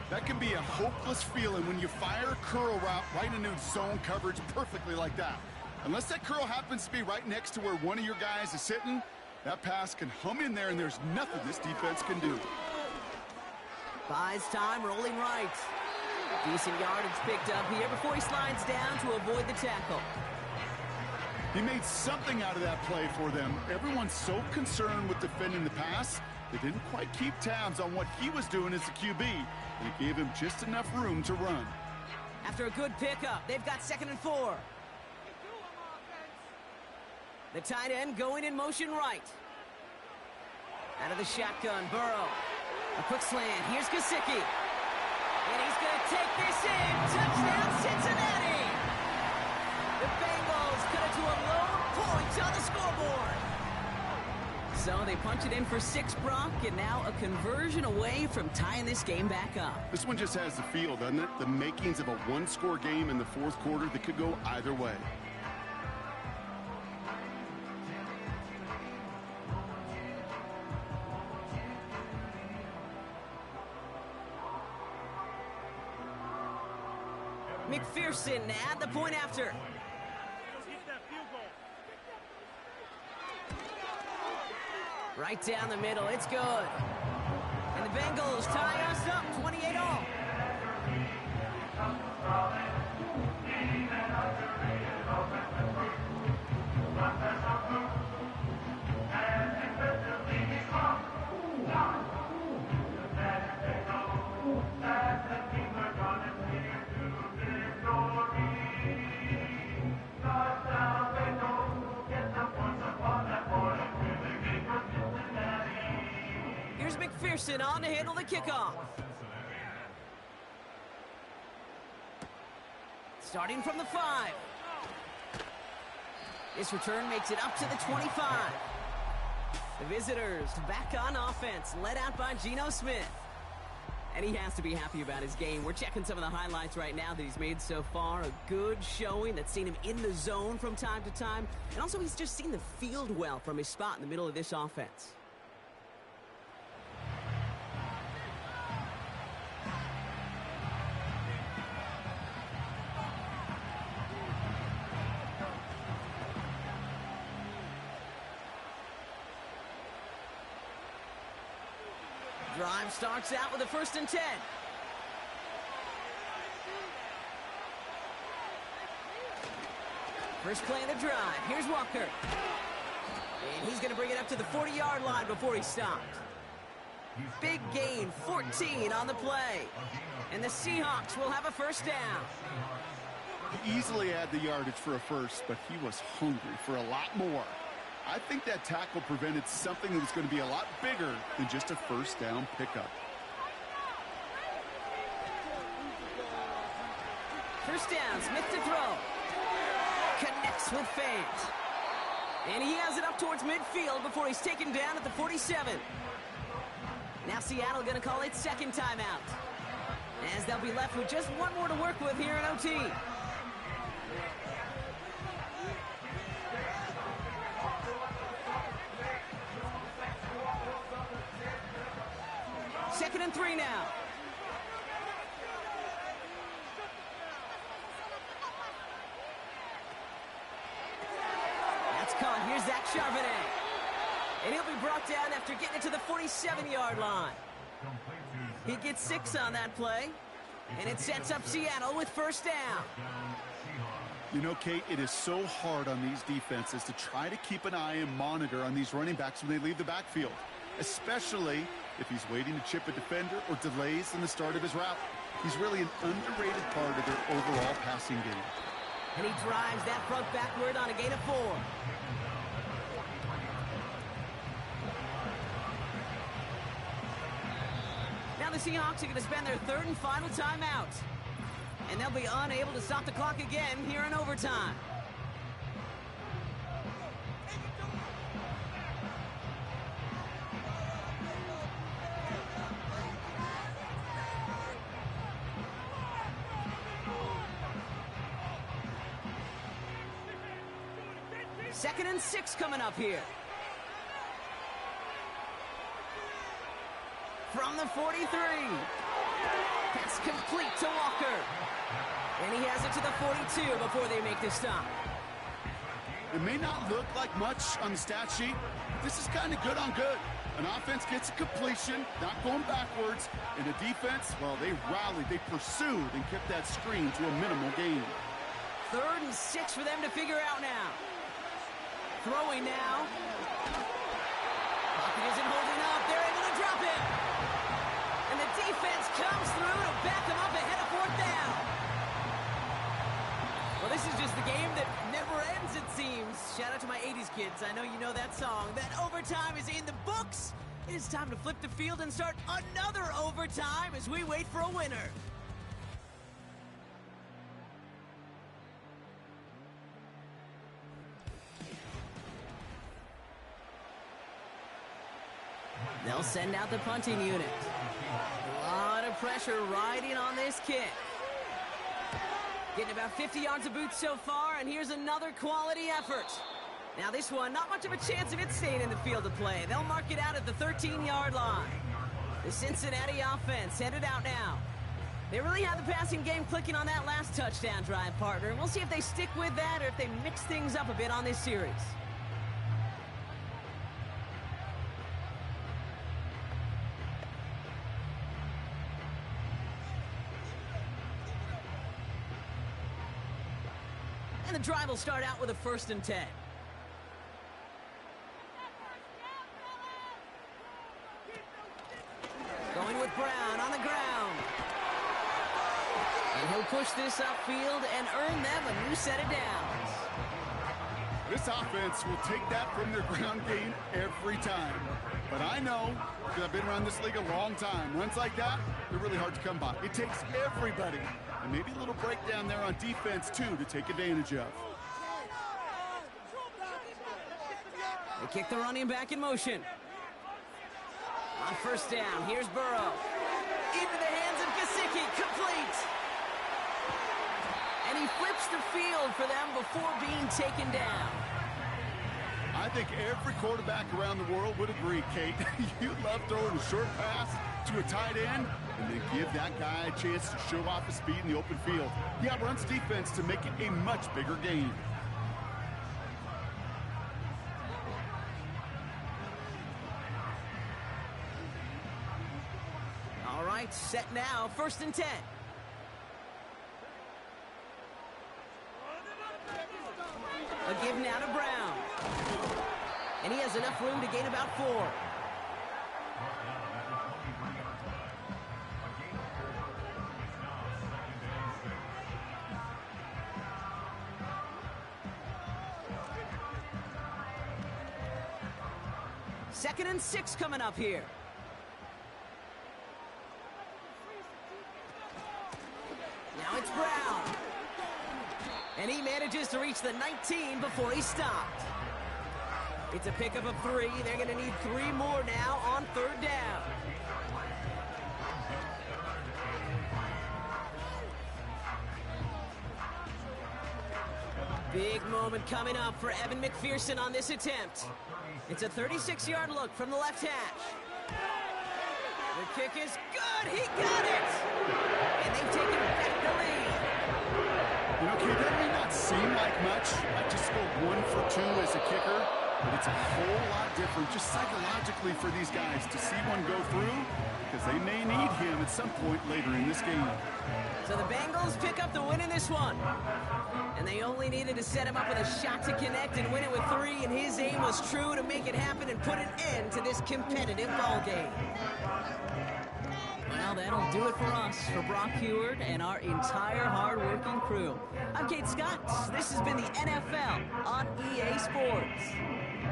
That can be a hopeless feeling when you fire a curl route right into zone coverage perfectly like that. Unless that curl happens to be right next to where one of your guys is sitting, that pass can hum in there and there's nothing this defense can do. Buys time, rolling right. Decent yardage picked up here before he slides down to avoid the tackle. He made something out of that play for them. Everyone's so concerned with defending the pass, they didn't quite keep tabs on what he was doing as a QB. And it gave him just enough room to run. After a good pickup, they've got 2nd and 4. The tight end going in motion right. Out of the shotgun, Burrow. A quick slant. Here's Gesicki. And he's going to take this in. Touchdown, Cincinnati! The Bengals cut it to a lone point on the scoreboard. So they punch it in for 6, Brock, and now a conversion away from tying this game back up. This one just has the feel, doesn't it? The makings of a one-score game in the fourth quarter that could go either way. McPherson at the point after. Right down the middle, it's good. And the Bengals tie us up 28 all. McPherson on to handle the kickoff. Starting from the 5. This return makes it up to the 25. The visitors back on offense, led out by Geno Smith. And he has to be happy about his game. We're checking some of the highlights right now that he's made so far. A good showing that's seen him in the zone from time to time. And also he's just seen the field well from his spot in the middle of this offense. Drive starts out with a 1st and 10. First play of the drive. Here's Walker. And he's going to bring it up to the 40-yard line before he stopped. Big gain, 14 on the play. And the Seahawks will have a 1st down. He easily had the yardage for a first, but he was hungry for a lot more. I think that tackle prevented something that was going to be a lot bigger than just a 1st down pickup. 1st down, Smith to throw. Connects with Fant. And he has it up towards midfield before he's taken down at the 47. Now Seattle going to call it 2nd timeout, as they'll be left with just one more to work with here in OT. Second and 3 now. That's caught. Here's Zach Charbonnet. And he'll be brought down after getting it to the 47-yard line. He gets 6 on that play. And it sets up Seattle with 1st down. You know, Kate, it is so hard on these defenses to try to keep an eye and monitor on these running backs when they leave the backfield, especially if he's waiting to chip a defender or delays in the start of his route. He's really an underrated part of their overall passing game. And he drives that front backward on a gain of 4. Now the Seahawks are going to spend their 3rd and final timeout. And they'll be unable to stop the clock again here in overtime. Second and 6 coming up here. From the 43. Pass complete to Walker. And he has it to the 42 before they make the stop. It may not look like much on the stat sheet. This is kind of good on good. An offense gets a completion, not going backwards. And the defense, well, they rallied, they pursued, and kept that screen to a minimal gain. 3rd and 6 for them to figure out now. Throwing now. Pocket isn't holding up. They're able to drop it. And the defense comes through to back them up ahead of 4th down. Well, this is just the game that never ends, it seems. Shout out to my 80s kids. I know you know that song. That overtime is in the books. It is time to flip the field and start another overtime as we wait for a winner. They'll send out the punting unit. A lot of pressure riding on this kick. Getting about 50 yards of boots so far, and here's another quality effort. Now this one, not much of a chance of it staying in the field of play. They'll mark it out at the 13-yard line. The Cincinnati offense headed out now. They really had the passing game clicking on that last touchdown drive, partner. And we'll see if they stick with that or if they mix things up a bit on this series. And the drive will start out with a 1st and 10. Going with Brown on the ground. And he'll push this upfield and earn them a new set of downs. This offense will take that from their ground game every time. But I know, because I've been around this league a long time, runs like that, they're really hard to come by. It takes everybody. And maybe a little breakdown there on defense, too, to take advantage of. They kick the running back in motion. On 1st down, here's Burrow. Into the hands of Gesicki, complete. And he flips the field for them before being taken down. I think every quarterback around the world would agree, Kate. You love throwing a short pass to a tight end and then give that guy a chance to show off his speed in the open field. He outruns defense to make it a much bigger game. right, set now, 1st and 10. A give now to Brown. And he has enough room to gain about 4. Second and 6 coming up here. Now it's Brown. And he manages to reach the 19 before he stopped. It's a pickup of 3. They're going to need 3 more now on 3rd down. Big moment coming up for Evan McPherson on this attempt. It's a 36-yard look from the left hash. The kick is good. He got it. And they've taken back the lead. You know, kid, that may not seem like much. I just scored 1 for 2 as a kicker, but it's a whole lot different just psychologically for these guys to see one go through, because they may need him at some point later in this game. So the Bengals pick up the win in this one. And they only needed to set him up with a shot to connect and win it with 3, and his aim was true to make it happen and put an end to this competitive ball game. Well, that'll do it for us, for Brock Heward and our entire hard-working crew. I'm Kate Scott. This has been the NFL on EA Sports.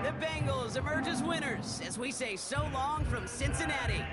The Bengals emerge as winners as we say so long from Cincinnati.